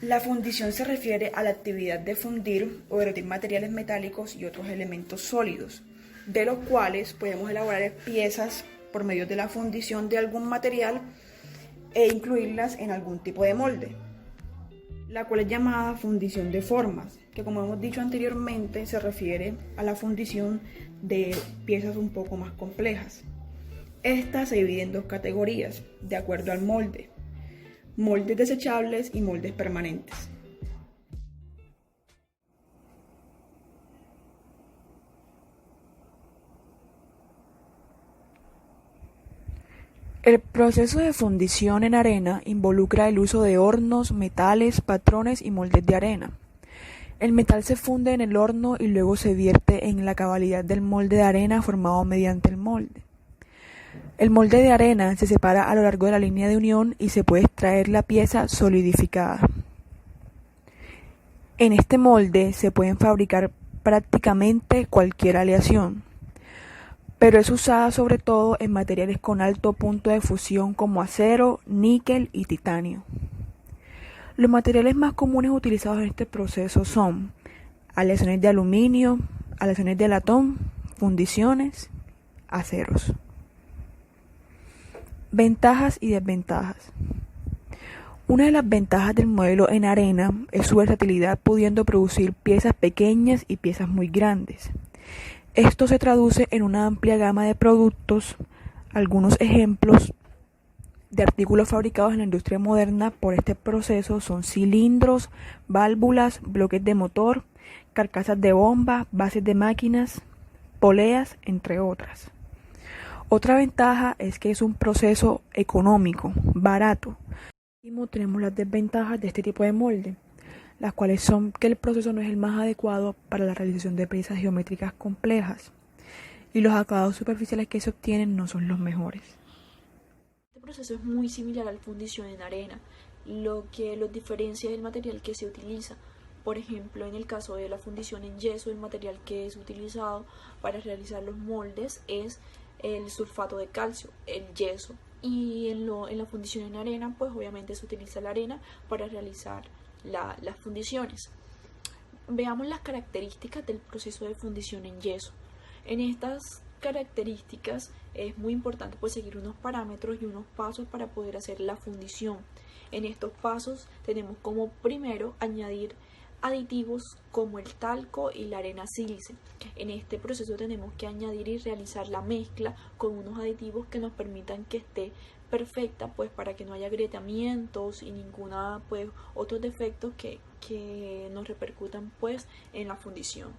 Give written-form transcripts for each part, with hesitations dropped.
La fundición se refiere a la actividad de fundir o derretir materiales metálicos y otros elementos sólidos, de los cuales podemos elaborar piezas por medio de la fundición de algún material e incluirlas en algún tipo de molde, la cual es llamada fundición de formas, que como hemos dicho anteriormente se refiere a la fundición de piezas un poco más complejas. Esta se divide en dos categorías, de acuerdo al molde: moldes desechables y moldes permanentes. El proceso de fundición en arena involucra el uso de hornos, metales, patrones y moldes de arena. El metal se funde en el horno y luego se vierte en la cabalidad del molde de arena formado mediante el molde. El molde de arena se separa a lo largo de la línea de unión y se puede extraer la pieza solidificada. En este molde se pueden fabricar prácticamente cualquier aleación, pero es usada sobre todo en materiales con alto punto de fusión como acero, níquel y titanio. Los materiales más comunes utilizados en este proceso son aleaciones de aluminio, aleaciones de latón, fundiciones, aceros. Ventajas y desventajas. Una de las ventajas del modelo en arena es su versatilidad, pudiendo producir piezas pequeñas y piezas muy grandes. Esto se traduce en una amplia gama de productos. Algunos ejemplos de artículos fabricados en la industria moderna por este proceso son cilindros, válvulas, bloques de motor, carcasas de bomba, bases de máquinas, poleas, entre otras. Otra ventaja es que es un proceso económico, barato. Tenemos las desventajas de este tipo de molde, las cuales son que el proceso no es el más adecuado para la realización de piezas geométricas complejas y los acabados superficiales que se obtienen no son los mejores. Este proceso es muy similar a la fundición en arena, lo que los diferencia del material que se utiliza. Por ejemplo, en el caso de la fundición en yeso, el material que es utilizado para realizar los moldes es el sulfato de calcio, el yeso. Y en la fundición en arena, pues obviamente se utiliza la arena para realizar las fundiciones. Veamos las características del proceso de fundición en yeso. En estas características es muy importante pues seguir unos parámetros y unos pasos para poder hacer la fundición. En estos pasos tenemos como primero añadir aditivos como el talco y la arena sílice. En este proceso tenemos que añadir y realizar la mezcla con unos aditivos que nos permitan que esté perfecta, pues para que no haya agrietamientos y ninguna pues otros defectos que nos repercutan pues en la fundición.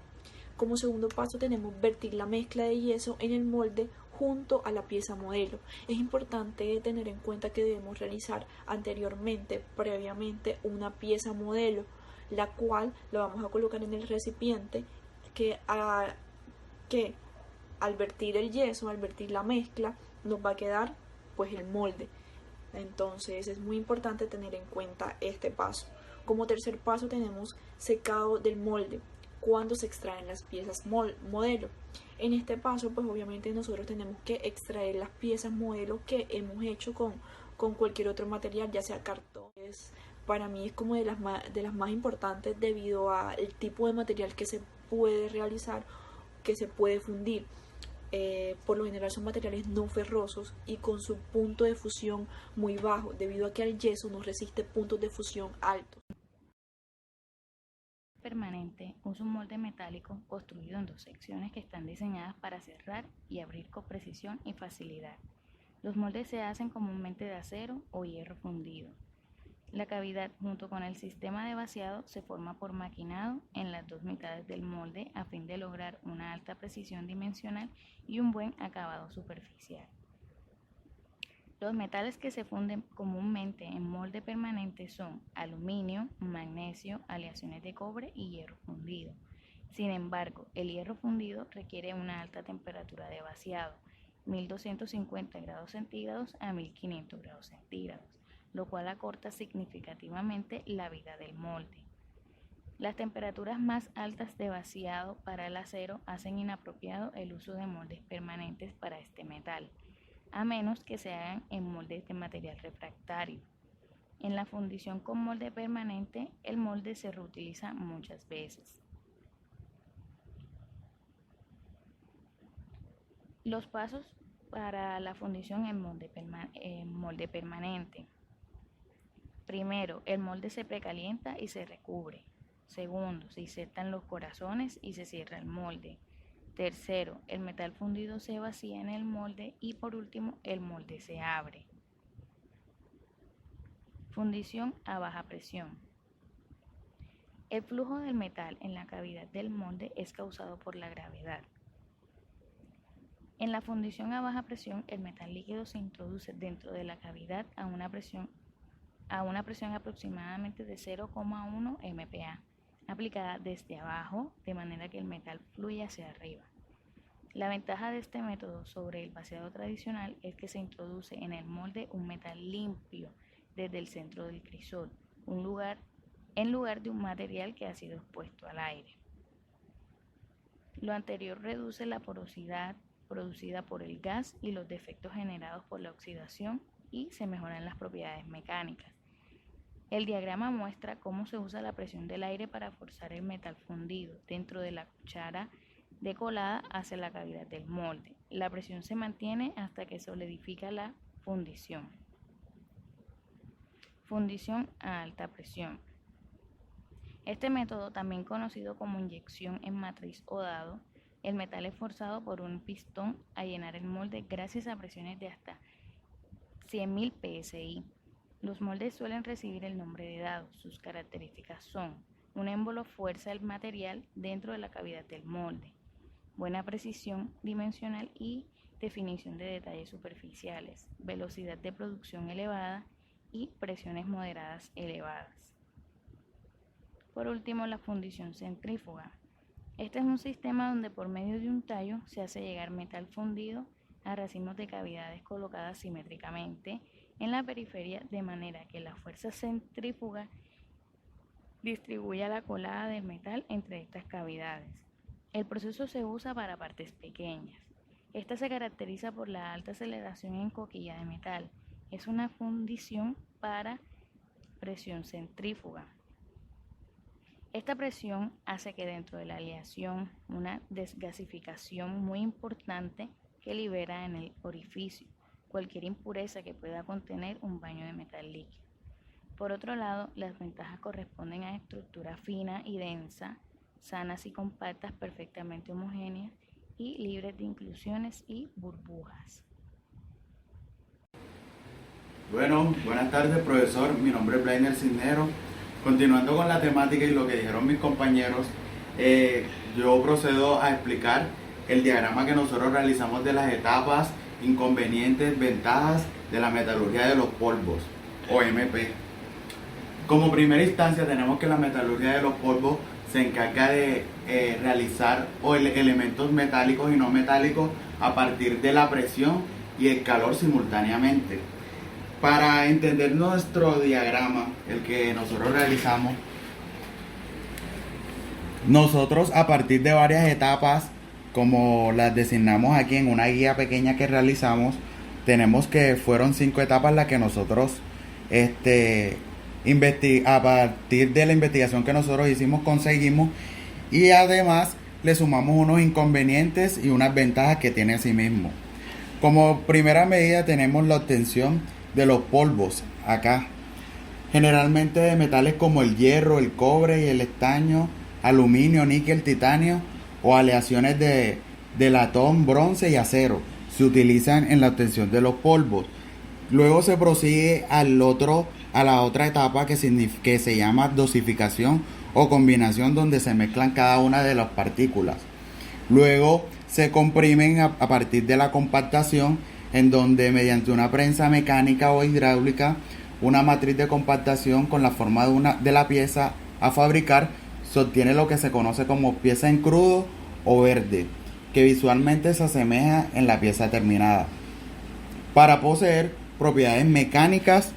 Como segundo paso tenemos vertir la mezcla de yeso en el molde junto a la pieza modelo. Es importante tener en cuenta que debemos realizar anteriormente, previamente, una pieza modelo, la cual la vamos a colocar en el recipiente que al vertir el yeso, al vertir la mezcla, nos va a quedar pues el molde. Entonces es muy importante tener en cuenta este paso. Como tercer paso tenemos secado del molde, cuando se extraen las piezas modelo. En este paso pues obviamente nosotros tenemos que extraer las piezas modelo que hemos hecho con cualquier otro material, ya sea cartón. Para mí es como de las más importantes debido al tipo de material que se puede realizar, que se puede fundir. Por lo general son materiales no ferrosos y con su punto de fusión muy bajo, debido a que el yeso no resiste puntos de fusión altos. Permanente usa un molde metálico construido en dos secciones que están diseñadas para cerrar y abrir con precisión y facilidad. Los moldes se hacen comúnmente de acero o hierro fundido. La cavidad junto con el sistema de vaciado se forma por maquinado en las dos mitades del molde a fin de lograr una alta precisión dimensional y un buen acabado superficial. Los metales que se funden comúnmente en molde permanente son aluminio, magnesio, aleaciones de cobre y hierro fundido. Sin embargo, el hierro fundido requiere una alta temperatura de vaciado, 1250 grados centígrados a 1500 grados centígrados, lo cual acorta significativamente la vida del molde. Las temperaturas más altas de vaciado para el acero hacen inapropiado el uso de moldes permanentes para este metal, a menos que se hagan en moldes de material refractario. En la fundición con molde permanente, el molde se reutiliza muchas veces. Los pasos para la fundición en molde permanente. Primero, el molde se precalienta y se recubre. Segundo, se insertan los corazones y se cierra el molde. Tercero, el metal fundido se vacía en el molde y por último, el molde se abre. Fundición a baja presión. El flujo del metal en la cavidad del molde es causado por la gravedad. En la fundición a baja presión, el metal líquido se introduce dentro de la cavidad a una presión aproximadamente de 0,1 MPa, aplicada desde abajo, de manera que el metal fluye hacia arriba. La ventaja de este método sobre el vaciado tradicional es que se introduce en el molde un metal limpio desde el centro del crisol, en lugar de un material que ha sido expuesto al aire. Lo anterior reduce la porosidad producida por el gas y los defectos generados por la oxidación y se mejoran las propiedades mecánicas. El diagrama muestra cómo se usa la presión del aire para forzar el metal fundido dentro de la cuchara de colada hacia la cavidad del molde. La presión se mantiene hasta que solidifica la fundición. Fundición a alta presión. Este método, también conocido como inyección en matriz o dado, el metal es forzado por un pistón a llenar el molde gracias a presiones de hasta 100.000 psi. Los moldes suelen recibir el nombre de dado. Sus características son: un émbolo fuerza el material dentro de la cavidad del molde, buena precisión dimensional y definición de detalles superficiales, velocidad de producción elevada y presiones moderadas elevadas. Por último, la fundición centrífuga. Este es un sistema donde por medio de un tallo se hace llegar metal fundido a racimos de cavidades colocadas simétricamente en la periferia, de manera que la fuerza centrífuga distribuya la colada del metal entre estas cavidades. El proceso se usa para partes pequeñas. Esta se caracteriza por la alta aceleración en coquilla de metal. Es una fundición para presión centrífuga. Esta presión hace que dentro de la aleación una desgasificación muy importante que libera en el orificio cualquier impureza que pueda contener un baño de metal líquido. Por otro lado, las ventajas corresponden a estructura fina y densa, sanas y compactas, perfectamente homogéneas y libres de inclusiones y burbujas. Bueno, buenas tardes, profesor. Mi nombre es Blainer Cisneros. Continuando con la temática y lo que dijeron mis compañeros, yo procedo a explicar el diagrama que nosotros realizamos de las etapas, inconvenientes, ventajas de la metalurgia de los polvos, o MP. Como primera instancia tenemos que la metalurgia de los polvos se encarga de realizar elementos metálicos y no metálicos a partir de la presión y el calor simultáneamente. Para entender nuestro diagrama, el que nosotros realizamos, nosotros a partir de varias etapas, como las designamos aquí en una guía pequeña que realizamos, tenemos que fueron 5 etapas las que nosotros a partir de la investigación que nosotros hicimos conseguimos, y además le sumamos unos inconvenientes y unas ventajas que tiene a sí mismo. Como primera medida tenemos la obtención de los polvos acá, generalmente de metales como el hierro, el cobre y el estaño, aluminio, níquel, titanio o aleaciones de latón, bronce y acero se utilizan en la obtención de los polvos. Luego se prosigue a la otra etapa que se llama dosificación o combinación, donde se mezclan cada una de las partículas. Luego se comprimen a partir de la compactación, en donde mediante una prensa mecánica o hidráulica, una matriz de compactación con la forma de la pieza a fabricar, se obtiene lo que se conoce como pieza en crudo o verde, que visualmente se asemeja en la pieza terminada, para poseer propiedades mecánicas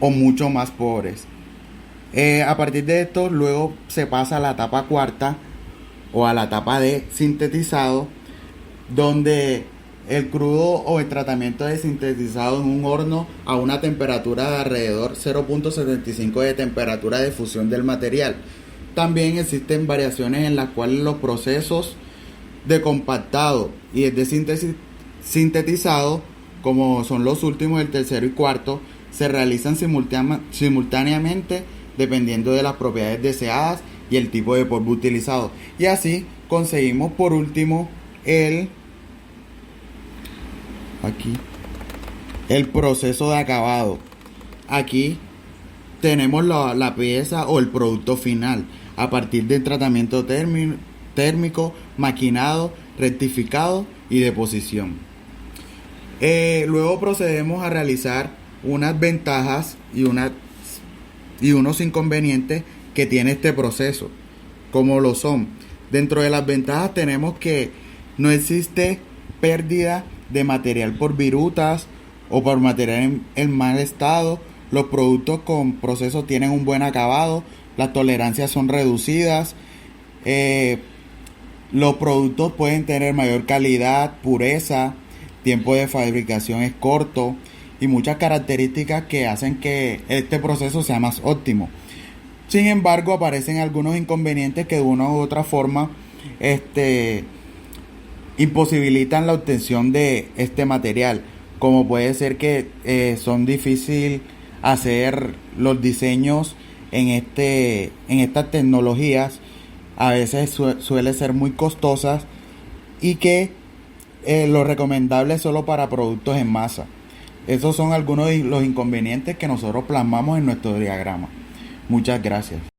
o mucho más pobres. A partir de esto, luego se pasa a la etapa cuarta o a la etapa de sintetizado, donde el crudo o el tratamiento de sintetizado en un horno a una temperatura de alrededor 0.75 de temperatura de fusión del material. También existen variaciones en las cuales los procesos de compactado y el de sintetizado, como son los últimos, el tercero y cuarto, se realizan simultáneamente dependiendo de las propiedades deseadas y el tipo de polvo utilizado. Y así conseguimos por último el proceso de acabado. Aquí tenemos la pieza o el producto final a partir del tratamiento térmico, maquinado, rectificado y deposición. Luego procedemos a realizar unas ventajas y unos inconvenientes que tiene este proceso, como lo son. Dentro de las ventajas tenemos que no existe pérdida de material por virutas o por material en mal estado. Los productos con proceso tienen un buen acabado, las tolerancias son reducidas, los productos pueden tener mayor calidad, pureza, tiempo de fabricación es corto y muchas características que hacen que este proceso sea más óptimo. Sin embargo, aparecen algunos inconvenientes que de una u otra forma imposibilitan la obtención de este material, como puede ser que son difíciles hacer los diseños en estas tecnologías, a veces suele ser muy costosas y que lo recomendable es solo para productos en masa. Esos son algunos de los inconvenientes que nosotros plasmamos en nuestro diagrama. Muchas gracias.